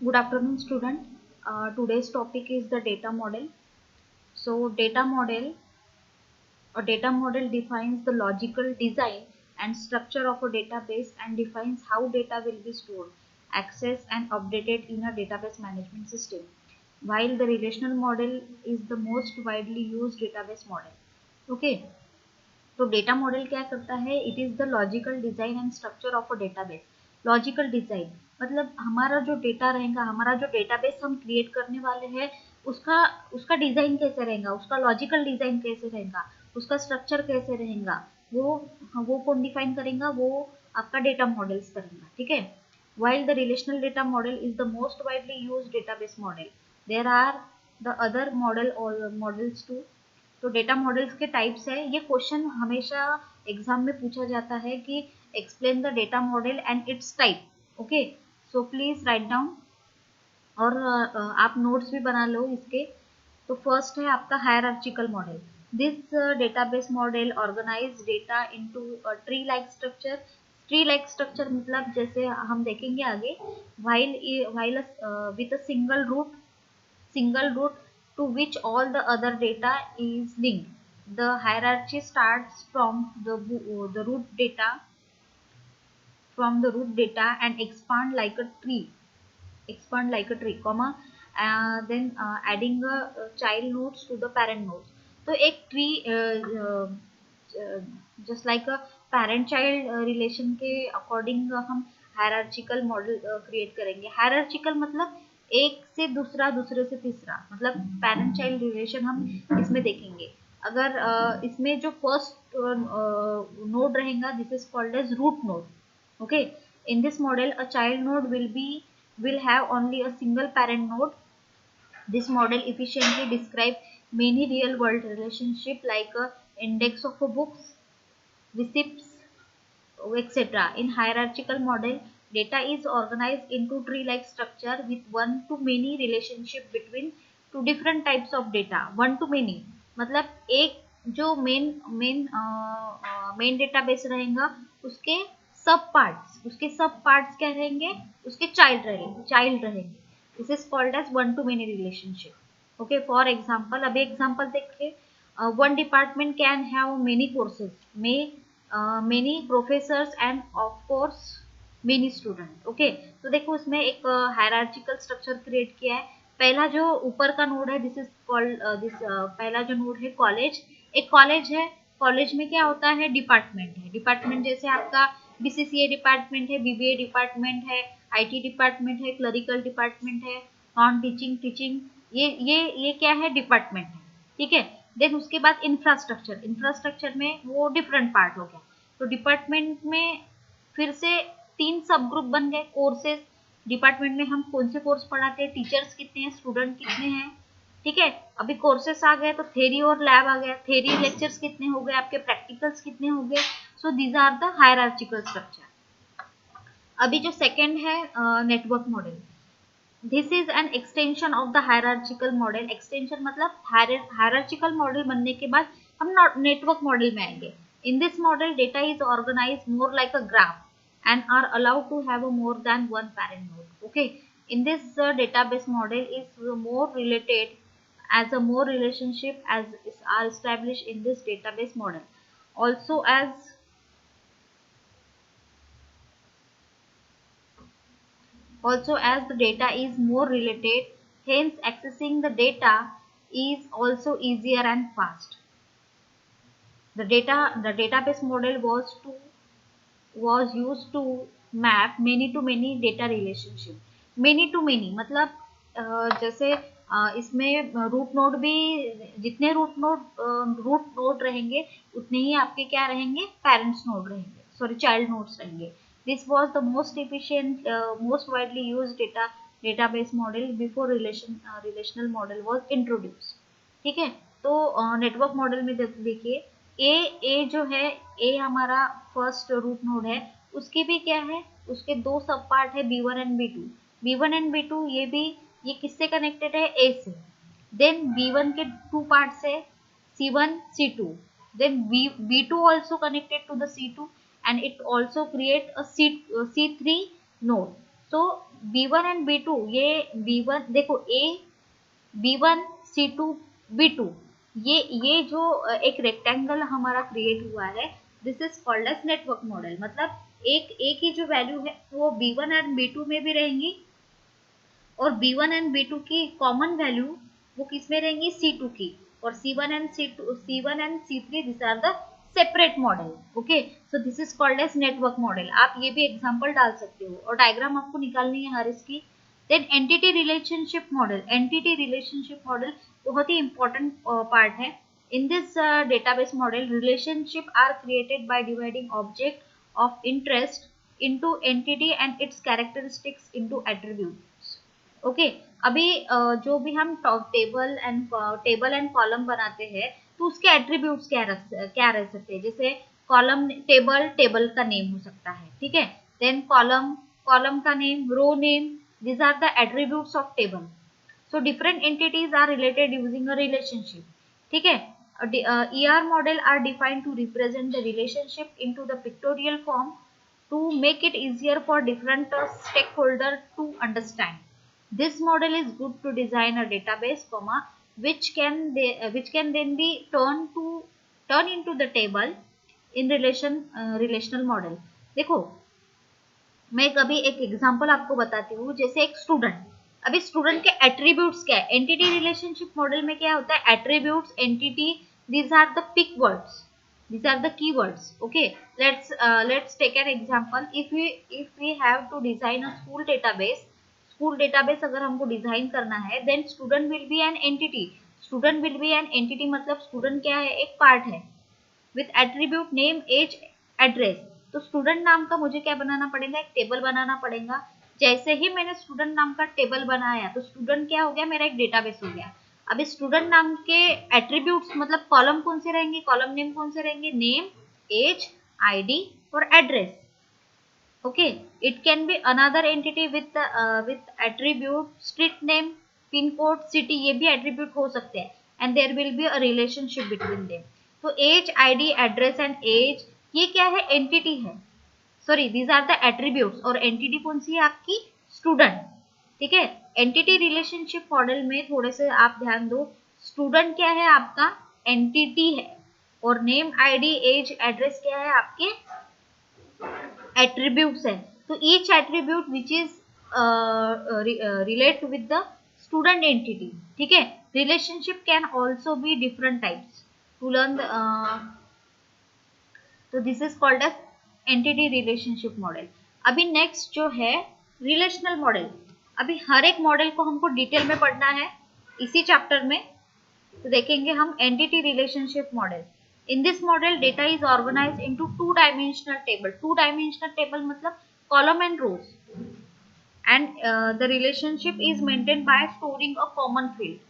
Good afternoon, student. Today's topic is the data model. So, data model defines the logical design and structure of a database and defines how data will be stored, accessed, and updated in a database management system. While the relational model is the most widely used database model. Okay. तो data model क्या करता है? It is the logical design and structure of a database. Logical design मतलब हमारा जो data रहेगा, हमारा जो डेटाबेस हम क्रिएट करने वाले हैं, उसका उसका डिजाइन कैसे रहेगा, उसका लॉजिकल डिजाइन कैसे रहेगा, उसका स्ट्रक्चर कैसे रहेगा, वो कौन डिफाइन करेगा? वो आपका डेटा मॉडल्स करेगा. ठीक है. while the relational data model is the most widely used database model, there are the other models too. तो डेटा मॉडल्स के टाइप्स है. ये क्वेश्चन हमेशा एग्जाम में पूछा जाता है कि explain the data model and it's type. Okay, so please write down और आप नोट्स भी बना लो इसके. तो फर्स्ट है आपका hierarchical model. This database model organize data into tree like structure. Tree like structure मतलब जैसे हम देखेंगे आगे, while with a single root to which all the other data is linked. The hierarchy starts the root data and expand like a tree, comma, then adding child nodes to the parent nodes. तो एक tree just like a parent child relation के according हम हायरार्चिकल model create करेंगे. हायरार्चिकल मतलब एक से दूसरा, दूसरे से तीसरा, मतलब पेरेंट चाइल्ड रिलेशन हम इसमें देखेंगे. अगर इसमें जो फर्स्ट नोड रहेगा, this is called as root node. Okay, in this model a child node will have only a single parent node. This model efficiently describes many real world relationship like a index of a books, receipts, etc. In hierarchical model, data is organized into tree like structure with one to many relationship between two different types of data. One to many मतलब एक जो main database रहेगा, उसके सब parts क्या रहेंगे? उसके child रहेंगे. This is called as one to many relationship. Okay, for example अभी एग्जाम्पल देखिए. one department can have many courses, many professors and of course many students. Okay, तो देखो उसमें एक हायरार्चिकल स्ट्रक्चर क्रिएट किया है. पहला जो ऊपर का नोड है, दिस इज कॉल्ड पहला जो नोड है कॉलेज. एक कॉलेज है. कॉलेज में क्या होता है? डिपार्टमेंट है. डिपार्टमेंट जैसे आपका बीसीसीए डिपार्टमेंट है, बीबीए डिपार्टमेंट है, आईटी डिपार्टमेंट है, क्लरिकल डिपार्टमेंट है, नॉन टीचिंग, टीचिंग, ये क्या है? डिपार्टमेंट है. ठीक है. देन उसके बाद इंफ्रास्ट्रक्चर में वो डिफरेंट पार्ट हो गया. तो डिपार्टमेंट में फिर से 3 सब ग्रुप बन गए. कोर्सेज, डिपार्टमेंट में हम कौन से कोर्स पढ़ाते हैं, टीचर्स कितने हैं, स्टूडेंट कितने हैं. ठीक है. अभी कोर्सेस आ गए तो थ्योरी और लैब आ गया. थ्योरी लेक्चर्स कितने हो गए, आपके प्रैक्टिकल्स कितने हो गए. So these are the hierarchical structure. अभी जो सेकंड है network model. This is an extension of the hierarchical model. Extension मतलब हायरार्चिकल मॉडल बनने के बाद हम नेटवर्क मॉडल में आएंगे. In this model data is organise more like a graph and are allowed to have a more than one parent node. Okay, in this database model is more related as a more relationship as are established in this database model. Also as the data is more related, hence accessing the data is also easier and fast. The database model was used to map many to many data relationship. Many to many मतलब जैसे इसमें root node भी, जितने root node रहेंगे उतने ही आपके क्या रहेंगे? पेरेंट्स नोड रहेंगे, सॉरी चाइल्ड नोड्स रहेंगे. This was the most efficient, most widely used database model before relational model was introduced. ठीक है. तो नेटवर्क मॉडल में देखिए, ए जो है, ए हमारा फर्स्ट रूट नोड है. उसके भी क्या है? उसके दो सब पार्ट है, B1 and B2. B1 and B2 ये किससे कनेक्टेड है? ए से. देन B1 के टू पार्ट्स है, C1, C2. Then B2 also connected to the C2 and it also create a C3 node. So B1 and B2, ये B1 देखो A, B1, C2, B2, ये जो एक रेक्टेंगल हमारा क्रिएट हुआ है, this is called as network model. मतलब एक ही जो वैल्यू है वो B1 एंड B2 में भी रहेंगी, और B1 एंड B2 की कॉमन वैल्यू वो किस में रहेंगी, C2 की, और C1 and C3 this are the separate model. Okay, so this is called as network model. आप ये भी एग्जांपल डाल सकते हो, और डायग्राम आपको निकालनी है हर इसकी। Then entity relationship model, entity relationship model बहुत ही इंपॉर्टेंट पार्ट है। In this database model, relationship are created by dividing object of interest into entity and its characteristics into attributes। Okay, अभी जो भी हम टेबल एंड कॉलम बनाते हैं, तो उसके एट्रीब्यूट्स क्या रह सकते हैं, जैसे कॉलम टेबल का नेम हो सकता है, ठीक है। देन कॉलम का name, row name, these are the attributes of table। so different entities are related using a relationship, ठीक है। ER model are defined to represent the relationship into the pictorial form to make it easier for different stakeholder to understand। this model is good to design a database, which can then be turned into the table in relational model। देखो, मैं कभी एक example आपको बताती हूँ, जैसे एक student, अभी स्टूडेंट के एट्रीब्यूट्स क्या है, एंटिटी रिलेशनशिप मॉडल में क्या होता है, attributes, entity, these are the pick words, these are the keywords। okay, let's take an example। if we have to design a school database अगर हमको डिजाइन करना है, then student will be an entity मतलब student क्या है, एक part है, with attribute name, age, address. तो स्टूडेंट नाम का मुझे क्या बनाना पड़ेगा, एक टेबल बनाना पड़ेगा। जैसे ही मैंने स्टूडेंट नाम का टेबल बनाया, तो स्टूडेंट क्या हो गया, मेरा एक डेटाबेस हो गया। अब इस स्टूडेंट नाम के एट्रीब्यूट्स मतलब कॉलम कौन से रहेंगे, कॉलम नेम कौन से रहेंगे, नेम, एज, आईडी और address. Okay, it can be another entity with attribute street name, pin code, city, ये भी एट्रीब्यूट हो सकते हैं, and there will be a relationship between them. तो age, ID, address and age, ये क्या है, एंटिटी है, sorry these are the attributes, और एंटिटी कौन सी है, आपकी स्टूडेंट, ठीक है। एंटिटी रिलेशनशिप मॉडल में थोड़े से आप ध्यान दो, स्टूडेंट क्या है, आपका एंटिटी है, और नेम, आईडी, एज, एड्रेस क्या है, आपके एट्रीब्यूट्स है। तो each attribute which is relate with the student entity, ठीक है। Relationship can also be different types to learn, तो this is called as entity relationship model. अभी नेक्स्ट जो है रिलेशनल मॉडल, अभी हर एक मॉडल को हमको डिटेल में पढ़ना है इसी चैप्टर में। तो देखेंगे हम entity relationship model. In this model data is organized into two dimensional table मतलब column and rows, and the relationship is maintained by storing a common field।